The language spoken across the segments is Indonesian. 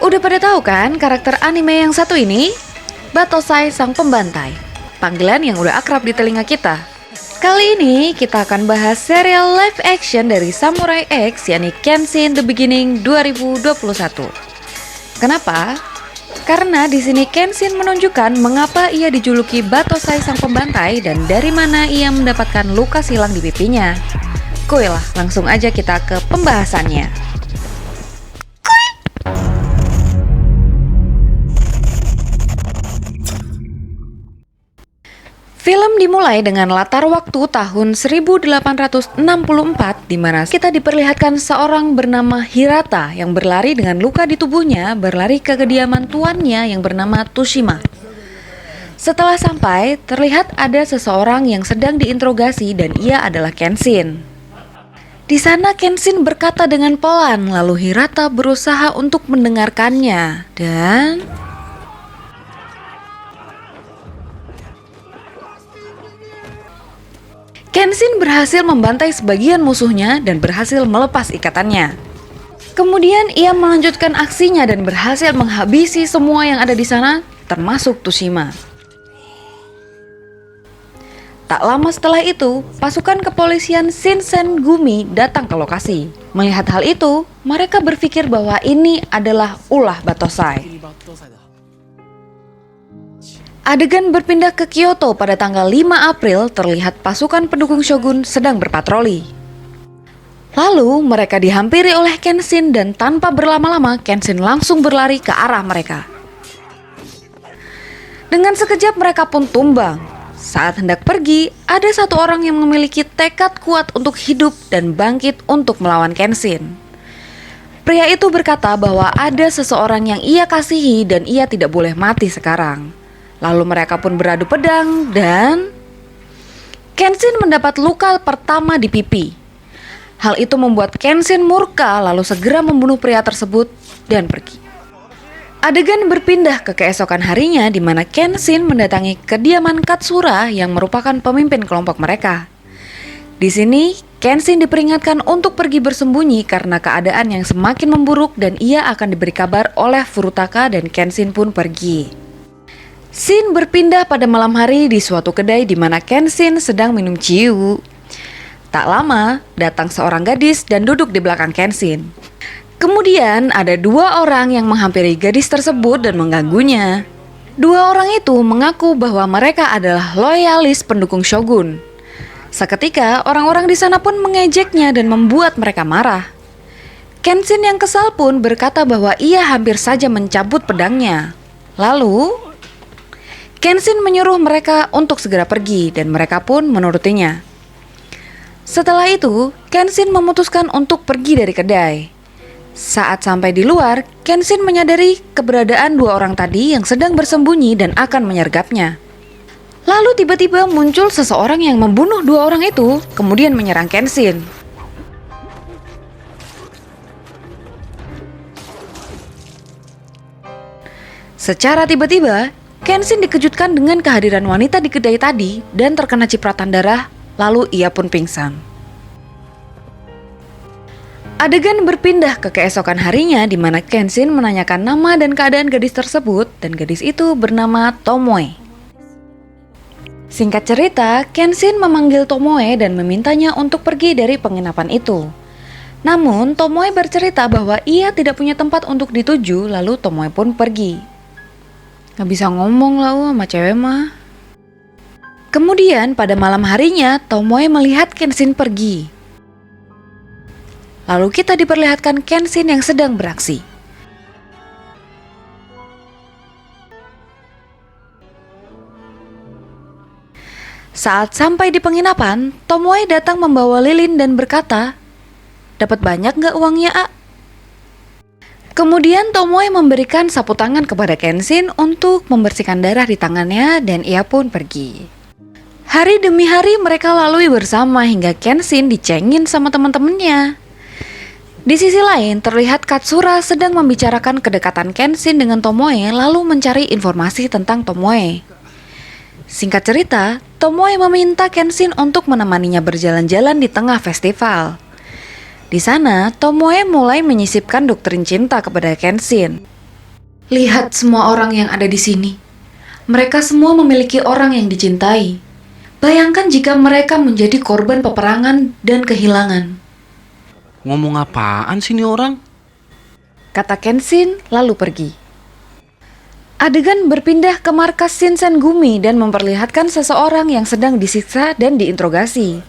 Udah pada tahu kan karakter anime yang satu ini? Batosai Sang Pembantai, panggilan yang udah akrab di telinga kita. Kali ini kita akan bahas serial live action dari Samurai X, yakni Kenshin The Beginning 2021. Kenapa? Karena di sini Kenshin menunjukkan mengapa ia dijuluki Batosai Sang Pembantai dan dari mana ia mendapatkan luka silang di pipinya. Kuy lah, langsung aja kita ke pembahasannya. Film dimulai dengan latar waktu tahun 1864 di mana kita diperlihatkan seorang bernama Hirata yang berlari dengan luka di tubuhnya berlari ke kediaman tuannya yang bernama Tushima. Setelah sampai, terlihat ada seseorang yang sedang diinterogasi dan ia adalah Kenshin. Di sana Kenshin berkata dengan pelan, lalu Hirata berusaha untuk mendengarkannya dan Kenshin berhasil membantai sebagian musuhnya dan berhasil melepas ikatannya. Kemudian ia melanjutkan aksinya dan berhasil menghabisi semua yang ada di sana, termasuk Tushima. Tak lama setelah itu, pasukan kepolisian Shinsengumi datang ke lokasi. Melihat hal itu, mereka berpikir bahwa ini adalah ulah Batosai. Adegan berpindah ke Kyoto pada tanggal 5 April terlihat pasukan pendukung Shogun sedang berpatroli. Lalu mereka dihampiri oleh Kenshin dan tanpa berlama-lama Kenshin langsung berlari ke arah mereka. Dengan sekejap mereka pun tumbang. Saat hendak pergi, ada satu orang yang memiliki tekad kuat untuk hidup dan bangkit untuk melawan Kenshin. Pria itu berkata bahwa ada seseorang yang ia kasihi dan ia tidak boleh mati sekarang. Lalu mereka pun beradu pedang dan Kenshin mendapat luka pertama di pipi. Hal itu membuat Kenshin murka lalu segera membunuh pria tersebut dan pergi. Adegan berpindah ke keesokan harinya di mana Kenshin mendatangi kediaman Katsura yang merupakan pemimpin kelompok mereka. Di sini Kenshin diperingatkan untuk pergi bersembunyi karena keadaan yang semakin memburuk dan ia akan diberi kabar oleh Furutaka dan Kenshin pun pergi. Scene berpindah pada malam hari di suatu kedai di mana Kenshin sedang minum ciu. Tak lama, datang seorang gadis dan duduk di belakang Kenshin. Kemudian ada dua orang yang menghampiri gadis tersebut dan mengganggunya. Dua orang itu mengaku bahwa mereka adalah loyalis pendukung Shogun. Seketika, orang-orang di sana pun mengejeknya dan membuat mereka marah. Kenshin yang kesal pun berkata bahwa ia hampir saja mencabut pedangnya. Lalu Kenshin menyuruh mereka untuk segera pergi dan mereka pun menurutinya. Setelah itu, Kenshin memutuskan untuk pergi dari kedai. Saat sampai di luar, Kenshin menyadari keberadaan dua orang tadi yang sedang bersembunyi dan akan menyergapnya. Lalu tiba-tiba muncul seseorang yang membunuh dua orang itu, kemudian menyerang Kenshin. Secara tiba-tiba, Kenshin dikejutkan dengan kehadiran wanita di kedai tadi dan terkena cipratan darah, lalu ia pun pingsan. Adegan berpindah ke keesokan harinya di mana Kenshin menanyakan nama dan keadaan gadis tersebut dan gadis itu bernama Tomoe. Singkat cerita, Kenshin memanggil Tomoe dan memintanya untuk pergi dari penginapan itu. Namun, Tomoe bercerita bahwa ia tidak punya tempat untuk dituju, lalu Tomoe pun pergi. Gak bisa ngomong lah sama cewek mah. Kemudian pada malam harinya Tomoe melihat Kenshin pergi. Lalu kita diperlihatkan Kenshin yang sedang beraksi. Saat sampai di penginapan, Tomoe datang membawa lilin dan berkata, "Dapat banyak gak uangnya, A?" Kemudian Tomoe memberikan sapu tangan kepada Kenshin untuk membersihkan darah di tangannya dan ia pun pergi. Hari demi hari mereka lalui bersama hingga Kenshin dicengin sama teman-temannya. Di sisi lain terlihat Katsura sedang membicarakan kedekatan Kenshin dengan Tomoe lalu mencari informasi tentang Tomoe. Singkat cerita, Tomoe meminta Kenshin untuk menemaninya berjalan-jalan di tengah festival. Di sana, Tomoe mulai menyisipkan doktrin cinta kepada Kenshin. Lihat semua orang yang ada di sini. Mereka semua memiliki orang yang dicintai. Bayangkan jika mereka menjadi korban peperangan dan kehilangan. Ngomong apaan sih ini orang? Kata Kenshin lalu pergi. Adegan berpindah ke markas Shinsengumi dan memperlihatkan seseorang yang sedang disiksa dan diinterogasi.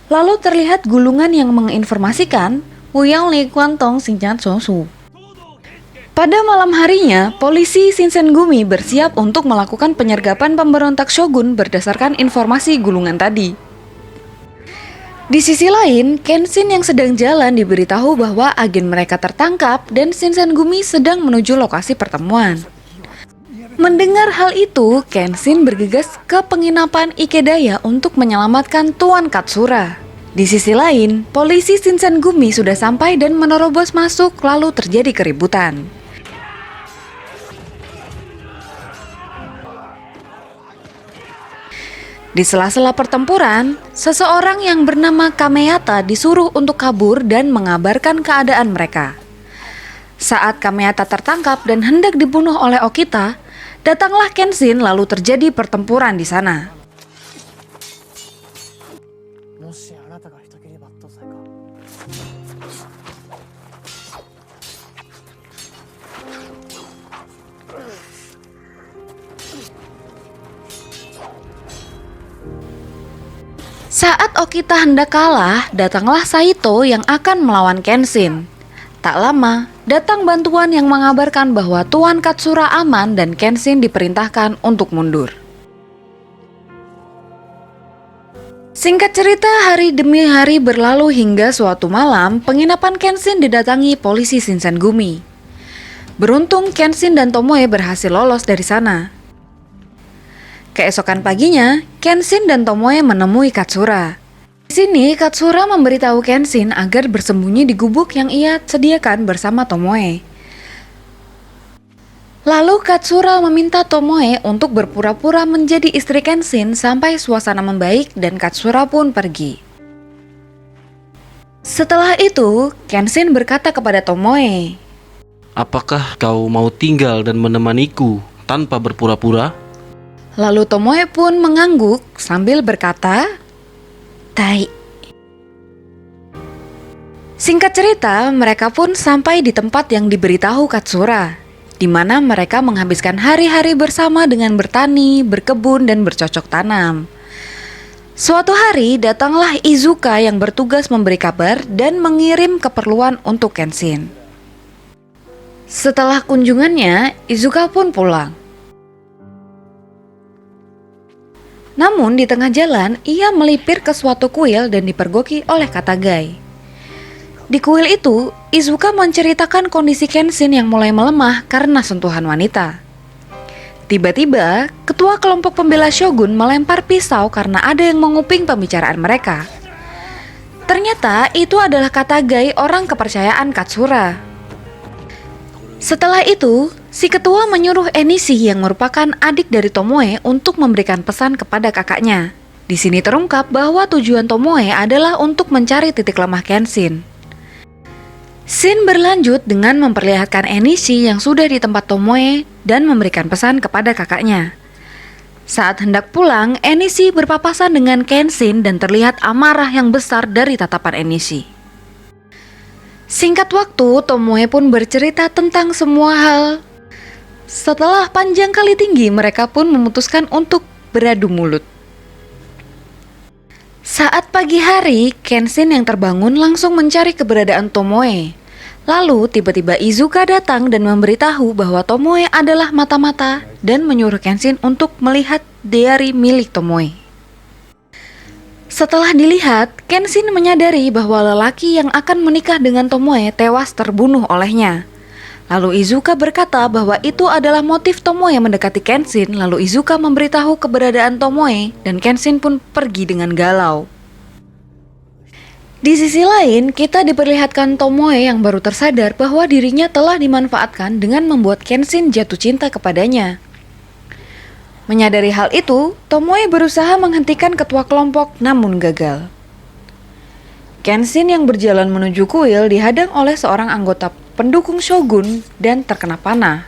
Lalu terlihat gulungan yang menginformasikan Wuyang Li Kuantong Xinjiang Sosu. Pada malam harinya, polisi Shinsengumi bersiap untuk melakukan penyergapan pemberontak shogun berdasarkan informasi gulungan tadi. Di sisi lain, Kenshin yang sedang jalan diberitahu bahwa agen mereka tertangkap dan Shinsengumi sedang menuju lokasi pertemuan. Mendengar hal itu, Kenshin bergegas ke penginapan Ikedaya untuk menyelamatkan Tuan Katsura. Di sisi lain, polisi Shinsengumi sudah sampai dan menerobos masuk lalu terjadi keributan. Di sela-sela pertempuran, seseorang yang bernama Kameyata disuruh untuk kabur dan mengabarkan keadaan mereka. Saat Kameyata tertangkap dan hendak dibunuh oleh Okita, datanglah Kenshin lalu terjadi pertempuran di sana. Saat Okita hendak kalah, datanglah Saito yang akan melawan Kenshin. Tak lama, datang bantuan yang mengabarkan bahwa Tuan Katsura aman dan Kenshin diperintahkan untuk mundur. Singkat cerita, hari demi hari berlalu hingga suatu malam, penginapan Kenshin didatangi polisi Shinsengumi. Beruntung Kenshin dan Tomoe berhasil lolos dari sana. Keesokan paginya, Kenshin dan Tomoe menemui Katsura. Di sini, Katsura memberitahu Kenshin agar bersembunyi di gubuk yang ia sediakan bersama Tomoe. Lalu Katsura meminta Tomoe untuk berpura-pura menjadi istri Kenshin sampai suasana membaik dan Katsura pun pergi. Setelah itu, Kenshin berkata kepada Tomoe, Apakah kau mau tinggal dan menemaniku tanpa berpura-pura? Lalu Tomoe pun mengangguk sambil berkata, "Tai." Singkat cerita, mereka pun sampai di tempat yang diberitahu Katsura, di mana mereka menghabiskan hari-hari bersama dengan bertani, berkebun, dan bercocok tanam. Suatu hari, datanglah Izuka yang bertugas memberi kabar dan mengirim keperluan untuk Kenshin. Setelah kunjungannya, Izuka pun pulang. Namun di tengah jalan, ia melipir ke suatu kuil dan dipergoki oleh Katagai. Di kuil itu, Izuka menceritakan kondisi Kenshin yang mulai melemah karena sentuhan wanita. Tiba-tiba, ketua kelompok pembela Shogun melempar pisau karena ada yang menguping pembicaraan mereka. Ternyata itu adalah Katagai, orang kepercayaan Katsura. Setelah itu, si ketua menyuruh Enishi yang merupakan adik dari Tomoe untuk memberikan pesan kepada kakaknya. Di sini terungkap bahwa tujuan Tomoe adalah untuk mencari titik lemah Kenshin. Scene berlanjut dengan memperlihatkan Enishi yang sudah di tempat Tomoe dan memberikan pesan kepada kakaknya. Saat hendak pulang, Enishi berpapasan dengan Kenshin dan terlihat amarah yang besar dari tatapan Enishi. Singkat waktu, Tomoe pun bercerita tentang semua hal. Setelah panjang kali tinggi, mereka pun memutuskan untuk beradu mulut. Saat pagi hari, Kenshin yang terbangun langsung mencari keberadaan Tomoe. Lalu tiba-tiba Izuka datang dan memberitahu bahwa Tomoe adalah mata-mata dan menyuruh Kenshin untuk melihat diary milik Tomoe. Setelah dilihat, Kenshin menyadari bahwa lelaki yang akan menikah dengan Tomoe tewas terbunuh olehnya. Lalu Izuka berkata bahwa itu adalah motif Tomoe mendekati Kenshin. Lalu Izuka memberitahu keberadaan Tomoe dan Kenshin pun pergi dengan galau. Di sisi lain, kita diperlihatkan Tomoe yang baru tersadar bahwa dirinya telah dimanfaatkan dengan membuat Kenshin jatuh cinta kepadanya. Menyadari hal itu, Tomoe berusaha menghentikan ketua kelompok namun gagal. Kenshin yang berjalan menuju kuil dihadang oleh seorang anggota pendukung Shogun dan terkena panah.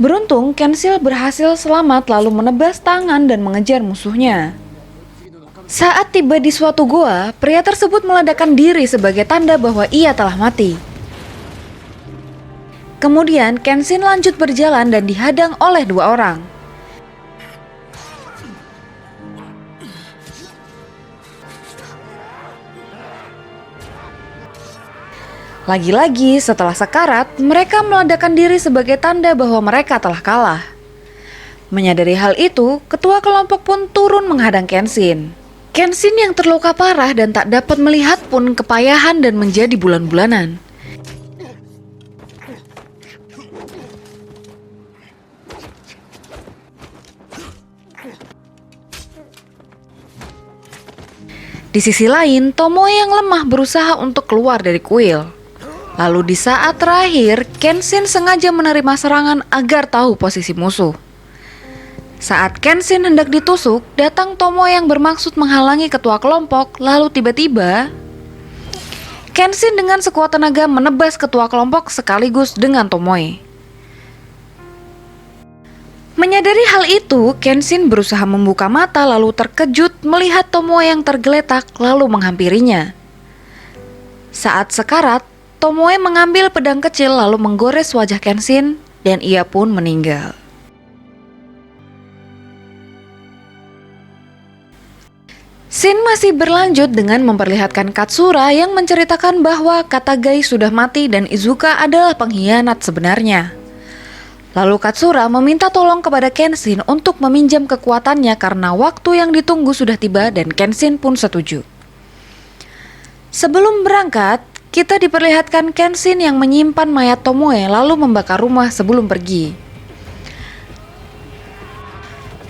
Beruntung, Kenshil berhasil selamat lalu menebas tangan dan mengejar musuhnya. Saat tiba di suatu goa, pria tersebut meledakkan diri sebagai tanda bahwa ia telah mati. Kemudian, Kenshin lanjut berjalan dan dihadang oleh dua orang. Lagi-lagi setelah sekarat, mereka meledakkan diri sebagai tanda bahwa mereka telah kalah. Menyadari hal itu, ketua kelompok pun turun menghadang Kenshin. Kenshin yang terluka parah dan tak dapat melihat pun kepayahan dan menjadi bulan-bulanan. Di sisi lain, Tomoe yang lemah berusaha untuk keluar dari kuil. Lalu di saat terakhir, Kenshin sengaja menerima serangan agar tahu posisi musuh. Saat Kenshin hendak ditusuk, datang Tomoe yang bermaksud menghalangi ketua kelompok, lalu tiba-tiba Kenshin dengan sekuat tenaga menebas ketua kelompok sekaligus dengan Tomoe. Menyadari hal itu, Kenshin berusaha membuka mata lalu terkejut melihat Tomoe yang tergeletak lalu menghampirinya. Saat sekarat, Tomoe mengambil pedang kecil lalu menggores wajah Kenshin dan ia pun meninggal. Scene masih berlanjut dengan memperlihatkan Katsura yang menceritakan bahwa Katagai sudah mati dan Izuka adalah pengkhianat sebenarnya. Lalu Katsura meminta tolong kepada Kenshin untuk meminjam kekuatannya karena waktu yang ditunggu sudah tiba dan Kenshin pun setuju. Sebelum berangkat, kita diperlihatkan Kenshin yang menyimpan mayat Tomoe lalu membakar rumah sebelum pergi.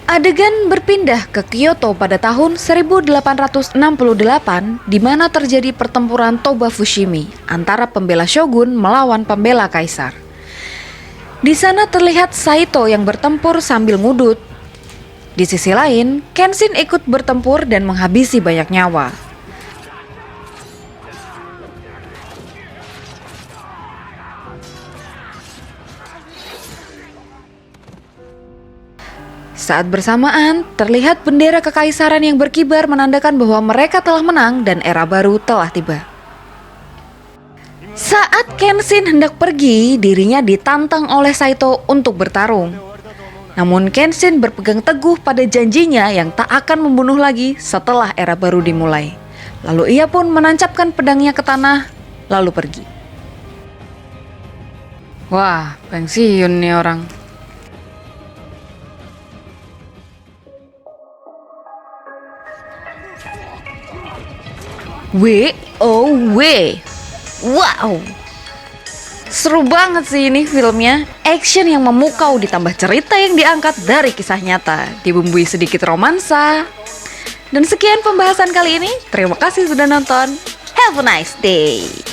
Adegan berpindah ke Kyoto pada tahun 1868 di mana terjadi pertempuran Toba Fushimi antara pembela shogun melawan pembela kaisar. Di sana terlihat Saito yang bertempur sambil ngudut. Di sisi lain, Kenshin ikut bertempur dan menghabisi banyak nyawa. Saat bersamaan, terlihat bendera kekaisaran yang berkibar menandakan bahwa mereka telah menang dan era baru telah tiba. Saat Kenshin hendak pergi, dirinya ditantang oleh Saito untuk bertarung. Namun Kenshin berpegang teguh pada janjinya yang tak akan membunuh lagi setelah era baru dimulai. Lalu ia pun menancapkan pedangnya ke tanah, lalu pergi. Wah, pensiun nih orang. WoW. Wow. Seru banget sih ini filmnya. Action yang memukau ditambah cerita yang diangkat dari kisah nyata, dibumbui sedikit romansa. Dan sekian pembahasan kali ini. Terima kasih sudah nonton. Have a nice day.